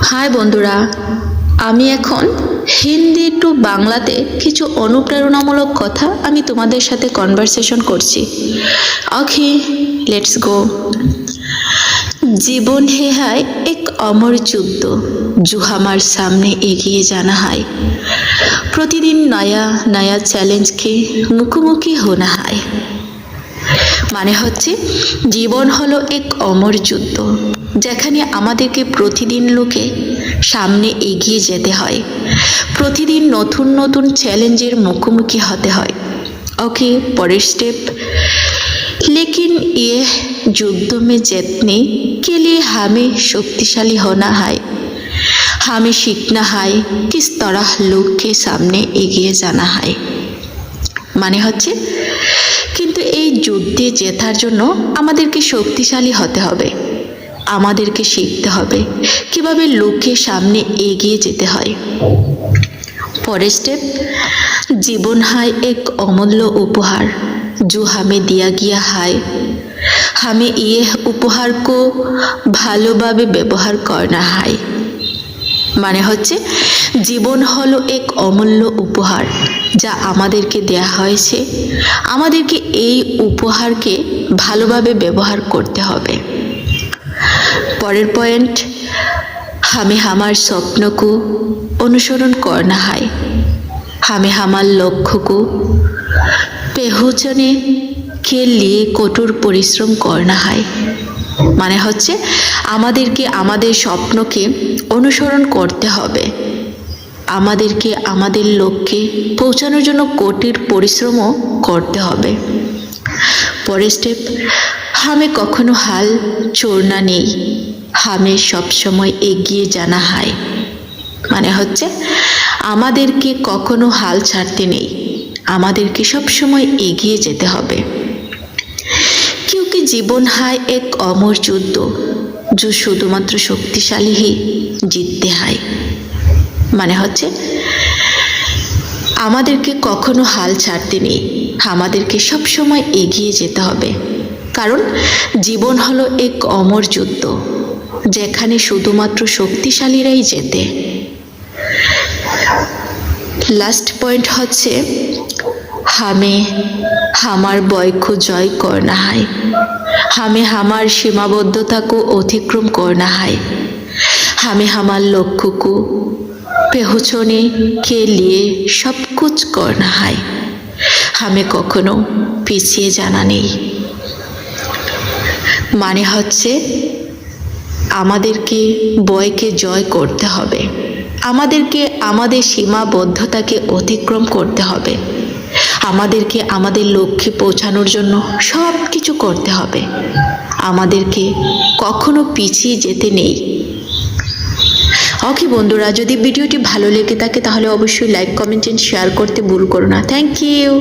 High বন্ধুরা, আমি এখন হিন্দি টু বাংলাতে কিছু অনুপ্রেরণামূলক কথা আমি তোমাদের সাথে কনভারসেশন করছি। ওকে, লেটস গো। জীবন है एक अमर যুদ্ধ जो हमारे सामने এগিয়ে जाना है। प्रतिदिन नया नया चैलेंज के मुखोमुखी होना है। মানে হচ্ছে জীবন হলো এক অমর যুদ্ধ, যেখানে আমাদেরকে প্রতিদিন লোকে সামনে এগিয়ে যেতে হয়, প্রতিদিন নতুন নতুন চ্যালেঞ্জের মুখোমুখি হতে হয়। ओके, परेर स्टेप। लेकिन ये युद्ध में जीतने के लिए हमें शक्तिशाली होना है। हमें सीखना है किस तरह लोग के सामने एगिए जाना है। মানে হচ্ছে কিন্তু এই যুদ্ধে জেতার জন্য আমাদেরকে শক্তিশালী হতে হবে, আমাদেরকে শিখতে হবে কিভাবে লোকের সামনে এগিয়ে যেতে হয়। পরের স্টেপ। जीवन है एक अमूल्य उपहार जो हमें दिया गया है। हमें ये उपहार को ভালোভাবে ব্যবহার करना है। মানে হচ্ছে জীবন হলো এক অমূল্য উপহার যা আমাদেরকে দেয়া হয়েছে, আমাদেরকে এই উপহারকে ভালোভাবে ব্যবহার করতে হবে। পরের পয়েন্ট। हमें हमारे स्वप्न को अनुसरण करना है। हमें हमारे लक्ष्य को पहुंचने के लिए कठोर परिश्रम करना है। মানে হচ্ছে আমাদেরকে আমাদের স্বপ্নকে অনুসরণ করতে হবে, আমাদেরকে আমাদের লক্ষ্যে পৌঁছানোর জন্য কঠিন পরিশ্রমও করতে হবে। পরের স্টেপ। हमें কখনো হাল छोड़ना নেই, हमें সবসময় এগিয়ে জানা হয়। মানে হচ্ছে আমাদেরকে কখনো হাল ছাড়তে নেই, আমাদেরকে সবসময় এগিয়ে যেতে হবে। क्योंकि जीवन है एक अमर युद्ध जो শুধুমাত্র শক্তিশালী ही জিততে হয়। মানে হচ্ছে আমাদেরকে কখনো হাল ছাড়তে নেই, আমাদেরকে সবসময় এগিয়ে যেতে হবে, কারণ জীবন হলো এক অমর যুদ্ধ যেখানে শুধুমাত্র শক্তিশালীরাই জেতে। লাস্ট পয়েন্ট হচ্ছে हमें हमारे भय को जय करना है। हमें हमारी सीमाबद्धता को अतिक्रम करना है। हमें हमारे लक्ष्य को पहुंचने के लिए सब कुछ करना है। हमें কখনো পিছিয়ে জানা নেই। মানে হচ্ছে আমাদেরকে ভয়কে জয় করতে হবে, আমাদেরকে আমাদের সীমাবদ্ধতাকে অতিক্রম করতে হবে, আমাদেরকে আমাদের লক্ষ্যে পৌঁছানোর জন্য সব কিছু করতে হবে, আমাদেরকে কখনো পিছিয়ে যেতে নেই। ওকে বন্ধুরা, যদি ভিডিওটি ভালো লেগে থাকে তাহলে অবশ্যই লাইক, কমেন্ট এন্ড শেয়ার করতে ভুল করো না। Thank you.